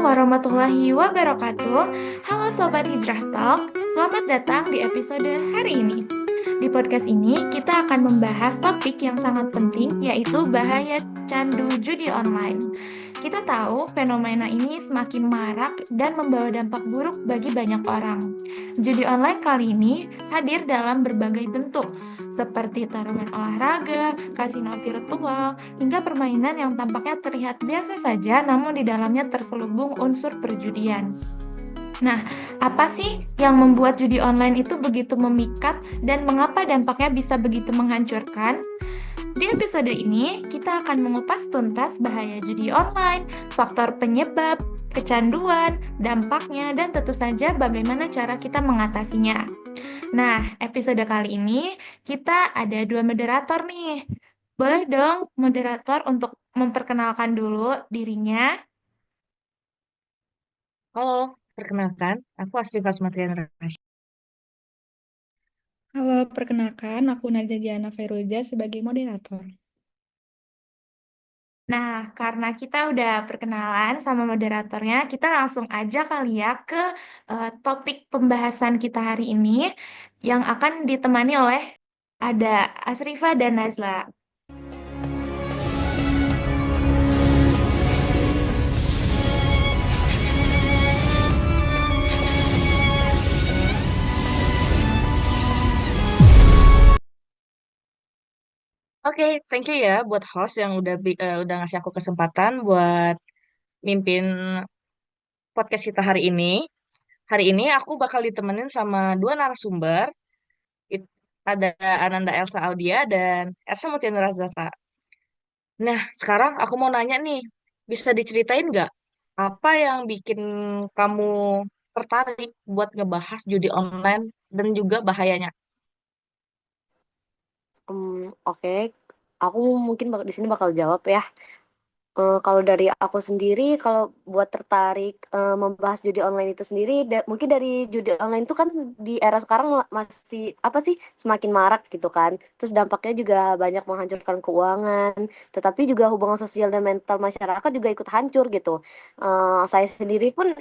warahmatullahi wabarakatuh. Halo Sobat Hijrah Talk, selamat datang di episode hari ini. Di podcast ini, kita akan membahas topik yang sangat penting, yaitu bahaya candu judi online. Kita tahu fenomena ini semakin marak dan membawa dampak buruk bagi banyak orang. Judi online kali ini hadir dalam berbagai bentuk, seperti taruhan olahraga, kasino virtual, hingga permainan yang tampaknya terlihat biasa saja namun di dalamnya terselubung unsur perjudian. Nah, apa sih yang membuat judi online itu begitu memikat dan mengapa dampaknya bisa begitu menghancurkan? Di episode ini, kita akan mengupas tuntas bahaya judi online, faktor penyebab, kecanduan, dampaknya, dan tentu saja bagaimana cara kita mengatasinya. Nah, episode kali ini kita ada dua moderator nih. Boleh dong moderator untuk memperkenalkan dulu dirinya? Halo, perkenalkan, aku Asri Fasmatrian Rasya. Halo, perkenalkan aku Nadia Diana Feruza sebagai moderator. Nah, karena kita udah perkenalan sama moderatornya, kita langsung aja kali ya ke topik pembahasan kita hari ini yang akan ditemani oleh ada Asrifa dan Nazla. Oke, thank you ya buat host yang udah ngasih aku kesempatan buat mimpin podcast kita hari ini. Hari ini aku bakal ditemenin sama dua narasumber. It- ada Ananda Elsa Audia dan Elsa Mutiara Zata. Nah, sekarang aku mau nanya nih, bisa diceritain nggak apa yang bikin kamu tertarik buat ngebahas judi online dan juga bahayanya? Oke, aku mungkin di sini bakal jawab ya. Kalau dari aku sendiri, kalau buat tertarik membahas judi online itu sendiri, mungkin dari judi online itu kan di era sekarang masih apa sih semakin marak gitu kan. Terus dampaknya juga banyak menghancurkan keuangan, tetapi juga hubungan sosial dan mental masyarakat juga ikut hancur gitu. Saya sendiri pun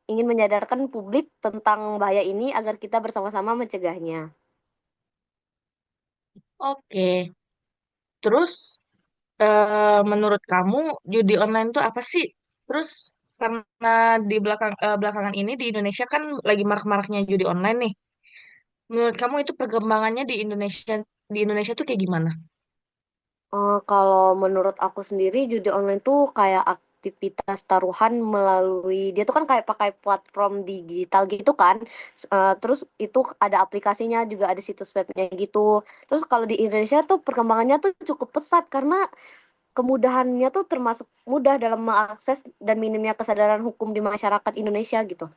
ingin menyadarkan publik tentang bahaya ini agar kita bersama-sama mencegahnya. Oke, terus menurut kamu judi online itu apa sih? Terus karena di belakangan ini di Indonesia kan lagi marak-maraknya judi online nih. Menurut kamu itu perkembangannya di Indonesia tuh kayak gimana? Kalau menurut aku sendiri judi online tuh kayak aktivitas taruhan melalui dia tuh kan kayak pakai platform digital gitu kan. Terus itu ada aplikasinya juga ada situs webnya gitu. Terus kalau di Indonesia tuh perkembangannya tuh cukup pesat karena kemudahannya tuh termasuk mudah dalam mengakses dan minimnya kesadaran hukum di masyarakat Indonesia gitu.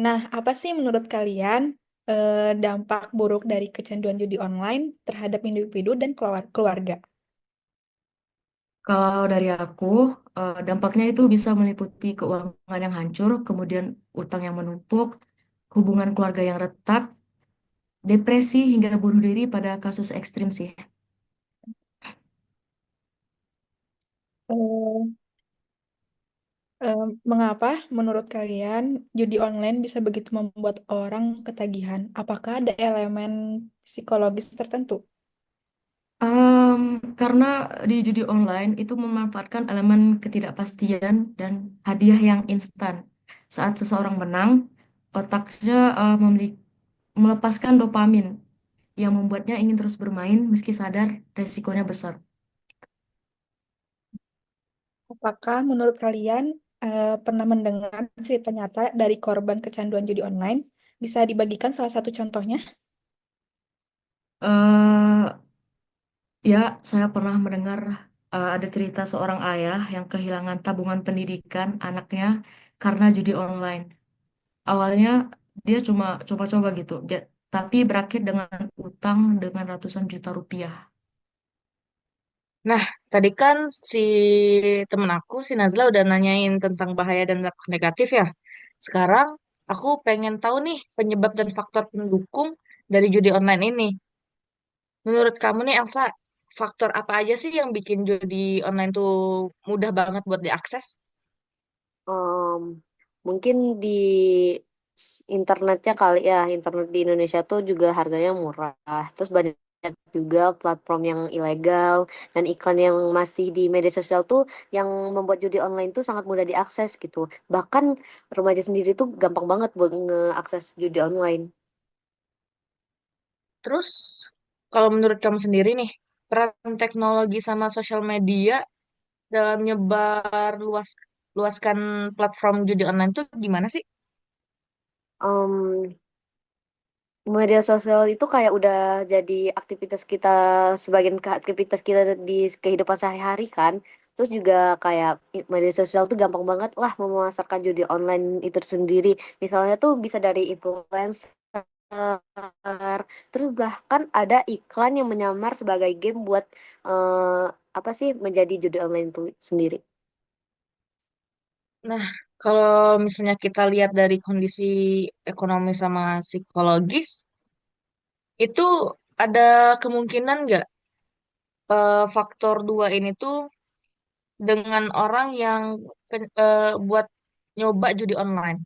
Nah, apa sih menurut kalian dampak buruk dari kecanduan judi online terhadap individu dan keluarga? Kalau dari aku, dampaknya itu bisa meliputi keuangan yang hancur, kemudian utang yang menumpuk, hubungan keluarga yang retak, depresi hingga bunuh diri pada kasus ekstrim sih. Eh, Mengapa menurut kalian judi online bisa begitu membuat orang ketagihan? Apakah ada elemen psikologis tertentu? Em, karena di judi online itu memanfaatkan elemen ketidakpastian dan hadiah yang instan. Saat seseorang menang, otaknya melepaskan dopamin yang membuatnya ingin terus bermain meski sadar resikonya besar. Apakah menurut kalian pernah mendengar cerita nyata dari korban kecanduan judi online? Bisa dibagikan salah satu contohnya? eh Ya, saya pernah mendengar ada cerita seorang ayah yang kehilangan tabungan pendidikan anaknya karena judi online. Awalnya dia cuma coba-coba gitu, tapi berakhir dengan utang dengan ratusan juta rupiah. Nah, tadi kan si temen aku, si Nazla udah nanyain tentang bahaya dan dampak negatif ya. Sekarang aku pengen tahu nih penyebab dan faktor pendukung dari judi online ini. Menurut kamu nih Elsa, faktor apa aja sih yang bikin judi online tuh mudah banget buat diakses? Em, Mungkin di internetnya kali ya, internet di Indonesia tuh juga harganya murah. Terus banyak juga platform yang ilegal dan iklan yang masih di media sosial tuh yang membuat judi online tuh sangat mudah diakses gitu. Bahkan remaja sendiri tuh gampang banget buat ngeakses judi online. Terus kalau menurut kamu sendiri nih, peran teknologi sama sosial media dalam nyebar luaskan platform judi online tuh gimana sih? Em, Media sosial itu kayak udah jadi aktivitas kita, sebagian aktivitas kita di kehidupan sehari-hari kan. Terus juga kayak media sosial tuh gampang banget lah memasarkan judi online itu sendiri. Misalnya tuh bisa dari influencer, terus bahkan ada iklan yang menyamar sebagai game buat apa sih menjadi judi online itu sendiri. Nah, kalau misalnya kita lihat dari kondisi ekonomi sama psikologis, itu ada kemungkinan nggak faktor dua ini tuh dengan orang yang buat nyoba judi online?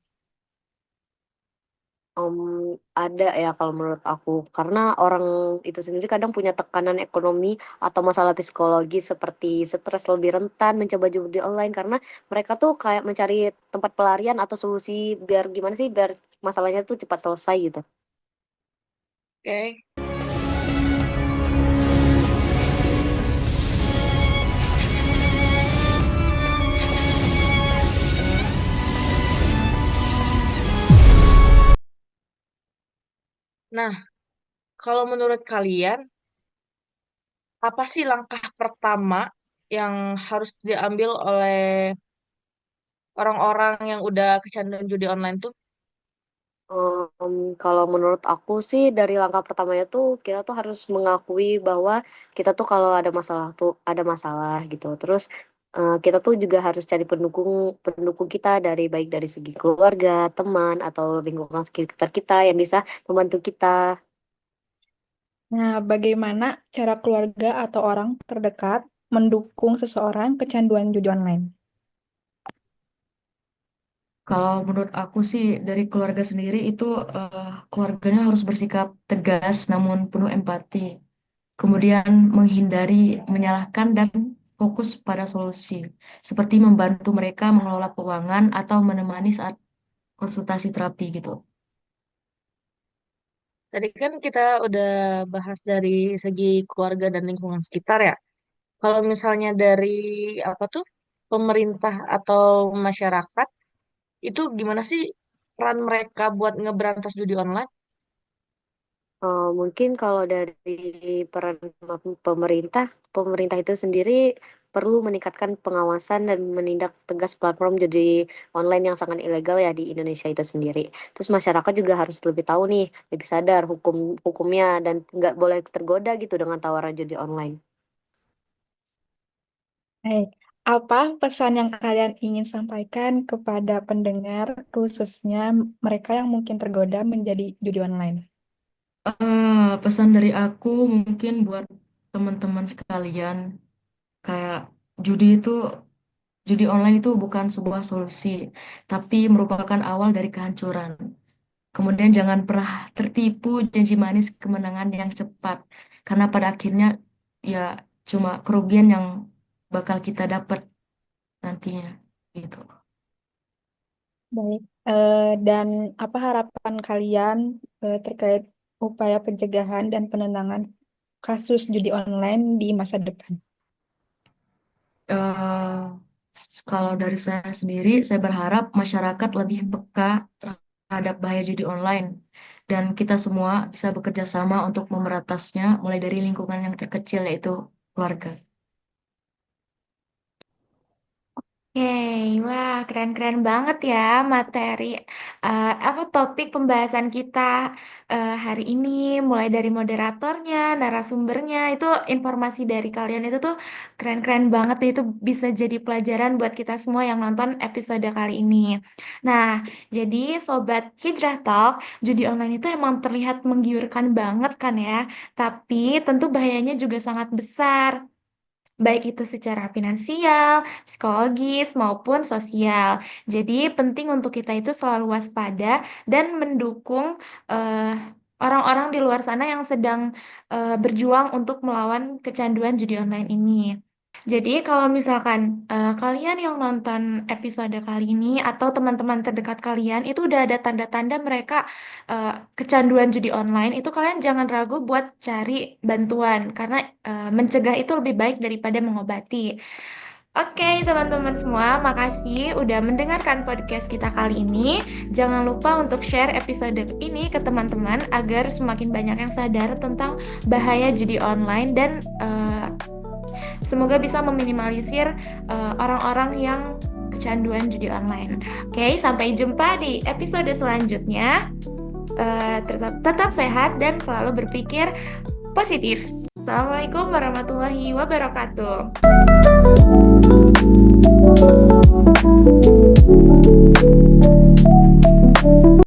Om, ada ya kalau menurut aku, karena orang itu sendiri kadang punya tekanan ekonomi atau masalah psikologi seperti stres, lebih rentan mencoba judi online karena mereka tuh kayak mencari tempat pelarian atau solusi biar gimana sih biar masalahnya tuh cepat selesai gitu. Oke. Nah, kalau menurut kalian, apa sih langkah pertama yang harus diambil oleh orang-orang yang udah kecanduan judi online tuh? Kalau menurut aku sih dari langkah pertamanya tuh kita tuh harus mengakui bahwa kita tuh kalau ada masalah gitu. Terus kita tuh juga harus cari pendukung pendukung kita dari baik dari segi keluarga, teman atau lingkungan sekitar kita yang bisa membantu kita. Nah, bagaimana cara keluarga atau orang terdekat mendukung seseorang kecanduan judi online? Kalau menurut aku sih dari keluarga sendiri itu keluarganya harus bersikap tegas namun penuh empati. Kemudian menghindari menyalahkan dan fokus pada solusi, seperti membantu mereka mengelola keuangan atau menemani saat konsultasi terapi gitu. Tadi kan kita udah bahas dari segi keluarga dan lingkungan sekitar ya. Kalau misalnya dari apa tuh pemerintah atau masyarakat itu gimana sih peran mereka buat ngeberantas judi online? Mungkin kalau dari peran pemerintah, pemerintah itu sendiri perlu meningkatkan pengawasan dan menindak tegas platform jadi online yang sangat ilegal ya di Indonesia itu sendiri. Terus masyarakat juga harus lebih tahu nih, lebih sadar hukumnya dan nggak boleh tergoda gitu dengan tawaran judi online. Baik, apa pesan yang kalian ingin sampaikan kepada pendengar, khususnya mereka yang mungkin tergoda menjadi judi online? Pesan dari aku mungkin buat teman-teman sekalian, kayak judi itu, judi online itu bukan sebuah solusi, tapi merupakan awal dari kehancuran. Kemudian jangan pernah tertipu janji manis kemenangan yang cepat, karena pada akhirnya ya cuma kerugian yang bakal kita dapat nantinya gitu. Baik, dan apa harapan kalian terkait upaya pencegahan dan penenangan kasus judi online di masa depan? eh Kalau dari saya sendiri, saya berharap masyarakat lebih peka terhadap bahaya judi online dan kita semua bisa bekerja sama untuk memeratasnya, mulai dari lingkungan yang terkecil yaitu keluarga. Oke, wah keren-keren banget ya materi topik pembahasan kita hari ini, mulai dari moderatornya, narasumbernya, itu informasi dari kalian itu tuh keren-keren banget, itu bisa jadi pelajaran buat kita semua yang nonton episode kali ini. Nah, jadi Sobat Hijrah Talk, judi online itu emang terlihat menggiurkan banget kan ya, tapi tentu bahayanya juga sangat besar, baik itu secara finansial, psikologis, maupun sosial. Jadi penting untuk kita itu selalu waspada dan mendukung eh, orang-orang di luar sana yang sedang berjuang untuk melawan kecanduan judi online ini. Jadi kalau misalkan kalian yang nonton episode kali ini atau teman-teman terdekat kalian itu udah ada tanda-tanda mereka eh, kecanduan judi online, itu kalian jangan ragu buat cari bantuan karena mencegah itu lebih baik daripada mengobati. Oke, teman-teman semua, makasih udah mendengarkan podcast kita kali ini. Jangan lupa untuk share episode ini ke teman-teman agar semakin banyak yang sadar tentang bahaya judi online dan semoga bisa meminimalisir orang-orang yang kecanduan judi online. Oke, sampai jumpa di episode selanjutnya. Tetap sehat dan selalu berpikir positif. Assalamualaikum warahmatullahi wabarakatuh.